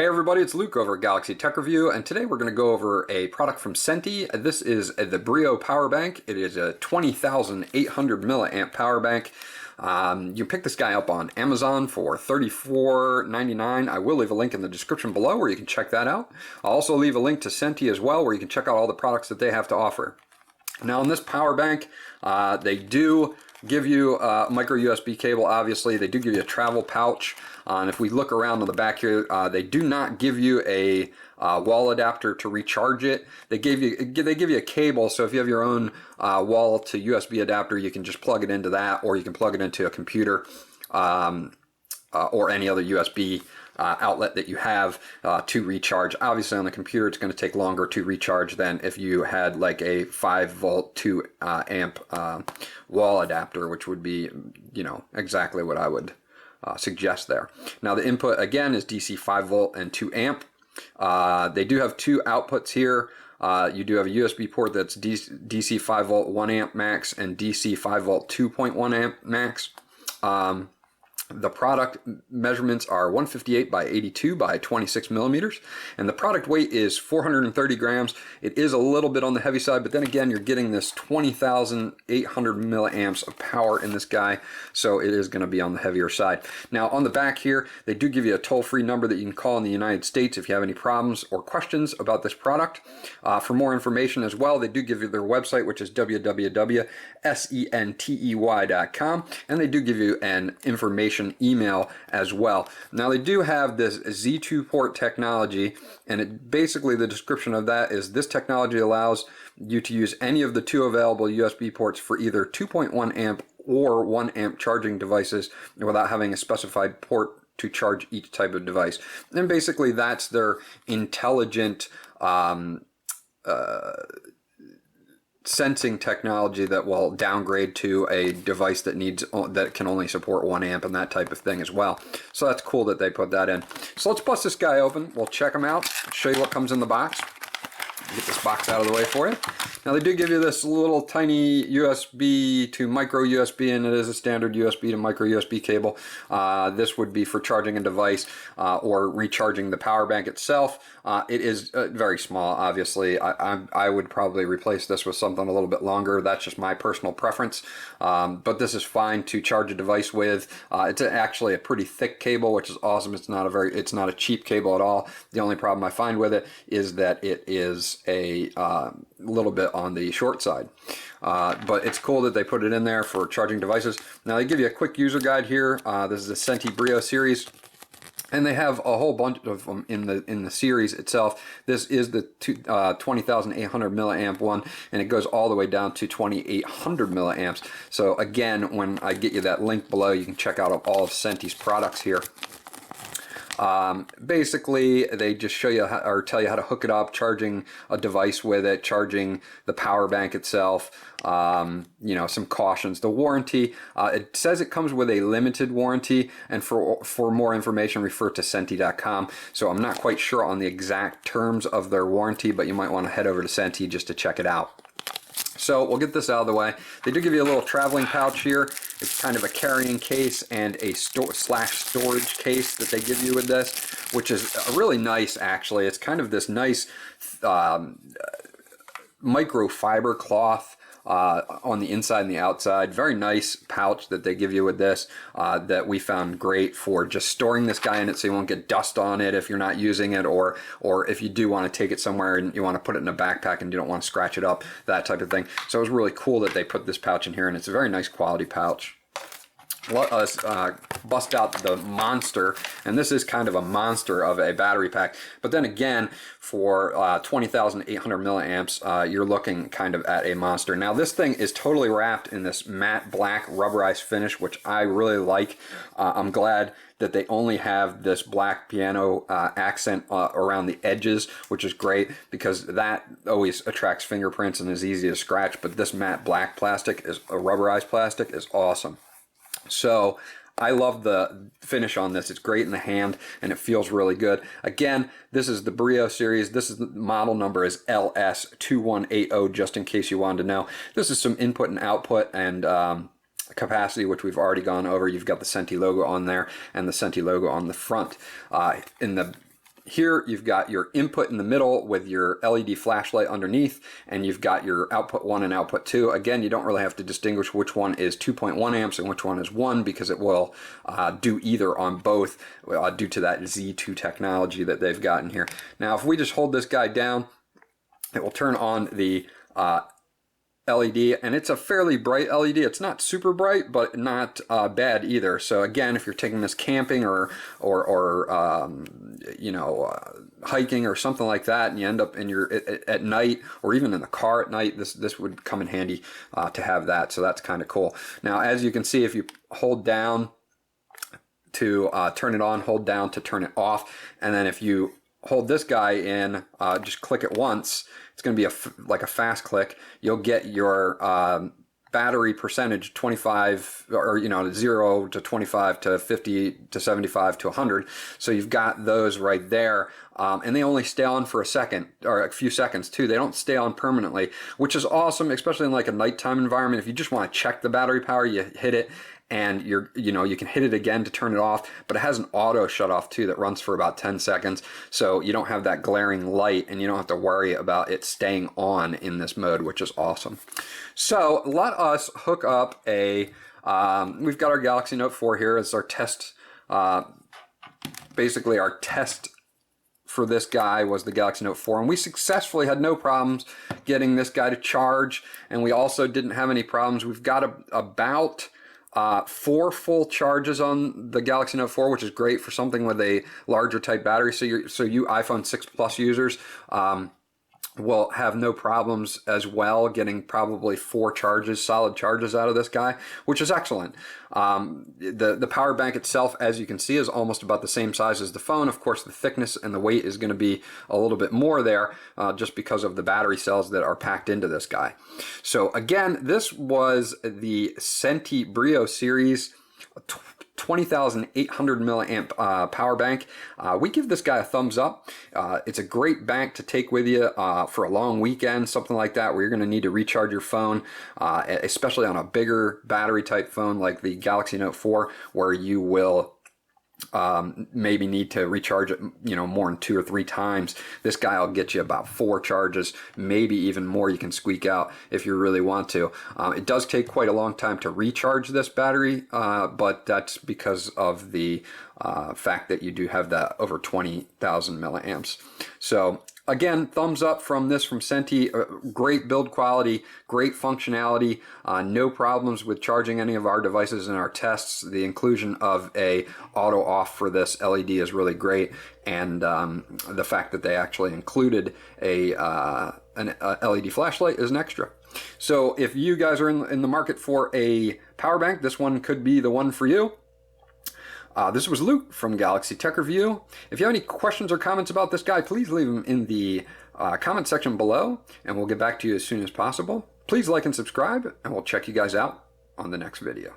Hey everybody, it's Luke over at Galaxy Tech Review, and today we're going to go over a product from Sentey. This is the Brio power bank. It is a 20,800 milliamp power bank. You can pick this guy up on Amazon for $34.99. I will leave a link in the description below where you can check that out. I'll also leave a link to Sentey as well where you can check out all the products that they have to offer. Now in this power bank, they do give you a micro USB cable. Obviously they do give you a travel pouch, and if we look around on the back here, they do not give you a wall adapter to recharge it. They give you a cable, so if you have your own wall to USB adapter, you can just plug it into that, or you can plug it into a computer or any other USB outlet that you have to recharge. Obviously on the computer it's going to take longer to recharge than if you had like a 5-volt 2 amp wall adapter, which would be, you know, exactly what I would suggest there. Now the input again is DC 5-volt and 2 amp. They do have two outputs here. You do have a USB port that's DC 5-volt 1 amp max and DC 5-volt 2.1 amp max. The product measurements are 158 by 82 by 26 millimeters, and the product weight is 430 grams. It is a little bit on the heavy side, but then again, you're getting this 20,800 milliamps of power in this guy, so it is going to be on the heavier side. Now, on the back here, they do give you a toll-free number that you can call in the United States if you have any problems or questions about this product. For more information as well, they do give you their website, which is www.sentey.com, and they do give you an information email as well. Now they do have this Z2 port technology, and basically the description of that is this technology allows you to use any of the two available USB ports for either 2.1 amp or 1 amp charging devices without having a specified port to charge each type of device. And basically that's their intelligent sensing technology that will downgrade to a device that can only support 1 amp and that type of thing as well. So that's cool that they put that in. So let's bust this guy open. We'll check him out, show you what comes in the box. Get this box out of the way for you. Now they do give you this little tiny USB to micro USB, and it is a standard USB to micro USB cable. This would be for charging a device or recharging the power bank itself. It is very small, obviously. I would probably replace this with something a little bit longer. That's just my personal preference. But this is fine to charge a device with. It's actually a pretty thick cable, which is awesome. It's not a cheap cable at all. The only problem I find with it is that it is a little bit on the short side. But it's cool that they put it in there for charging devices. Now they give you a quick user guide here. This is the Sentey Brio series, and they have a whole bunch of them in the series itself. This is the 20,800 milliamp one, and it goes all the way down to 2,800 milliamps. So again, when I get you that link below, you can check out all of Sentey's products here. Basically they just show you or tell you how to hook it up, charging a device with it, charging the power bank itself, you know, some cautions. The warranty, it says it comes with a limited warranty, and for more information refer to Sentey.com. So I'm not quite sure on the exact terms of their warranty, but you might want to head over to Sentey just to check it out. So we'll get this out of the way. They do give you a little traveling pouch here. It's kind of a carrying case and a storage case that they give you with this, which is really nice actually. It's kind of this nice microfiber cloth on the inside and the outside. Very nice pouch that they give you with this that we found great for just storing this guy in it so you won't get dust on it if you're not using it, or if you do want to take it somewhere and you want to put it in a backpack and you don't want to scratch it up, that type of thing. So it was really cool that they put this pouch in here, and it's a very nice quality pouch. Let us bust out the monster, and this is kind of a monster of a battery pack, but then again for 20,800 milliamps you're looking kind of at a monster. Now this thing is totally wrapped in this matte black rubberized finish, which I really like. I'm glad that they only have this black piano accent around the edges, which is great because that always attracts fingerprints and is easy to scratch, but this matte black plastic, is a rubberized plastic, is awesome. So I love the finish on this. It's great in the hand and it feels really good. Again, this is the Brio series. This is the model number is LS2180, just in case you wanted to know. This is some input and output and capacity, which we've already gone over. You've got the Sentey logo on there and the Sentey logo on the front. In the here you've got your input in the middle with your LED flashlight underneath, and you've got your output 1 and output 2. Again, you don't really have to distinguish which one is 2.1 amps and which one is 1, because it will do either on both due to that Z2 technology that they've got in here. Now, if we just hold this guy down, it will turn on the LED, and it's a fairly bright LED. It's not super bright, but not bad either. So again, if you're taking this camping or you know, hiking or something like that, and you end up in your at night, or even in the car at night, this would come in handy to have that. So that's kind of cool. Now, as you can see, if you hold down to turn it on, hold down to turn it off, and then if you hold this guy in, just click it once. It's going to be like a fast click. You'll get your battery percentage 25, or you know, 0 to 25 to 50 to 75 to 100. So you've got those right there, and they only stay on for a second or a few seconds too. They don't stay on permanently, which is awesome, especially in like a nighttime environment. If you just want to check the battery power, you hit it, and you can hit it again to turn it off, but it has an auto shut off too that runs for about 10 seconds. So you don't have that glaring light, and you don't have to worry about it staying on in this mode, which is awesome. So let us hook up we've got our Galaxy Note 4 here as our test. Basically our test for this guy was the Galaxy Note 4, and we successfully had no problems getting this guy to charge, and we also didn't have any problems. We've got about 4 full charges on the Galaxy Note 4, which is great for something with a larger type battery. So you iPhone 6 Plus users will have no problems as well, getting probably 4 solid charges out of this guy, which is excellent. The power bank itself, as you can see, is almost about the same size as the phone. Of course, the thickness and the weight is going to be a little bit more there, just because of the battery cells that are packed into this guy. So again, this was the Sentey Brio series 20,800 milliamp power bank. We give this guy a thumbs up. It's a great bank to take with you for a long weekend, something like that, where you're going to need to recharge your phone, especially on a bigger battery type phone like the Galaxy Note 4, where you will maybe need to recharge it, more than 2 or 3 times. This guy will get you about 4 charges, maybe even more you can squeak out if you really want to. It does take quite a long time to recharge this battery, but that's because of the fact that you do have that over 20,000 milliamps. So again, thumbs up from Sentey. Great build quality, great functionality, no problems with charging any of our devices in our tests. The inclusion of a auto off for this LED is really great, and the fact that they actually included an LED flashlight is an extra. So if you guys are in the market for a power bank, this one could be the one for you. This was Luke from Galaxy Tech Review. If you have any questions or comments about this guy, please leave them in the comment section below, and we'll get back to you as soon as possible. Please like and subscribe, and we'll check you guys out on the next video.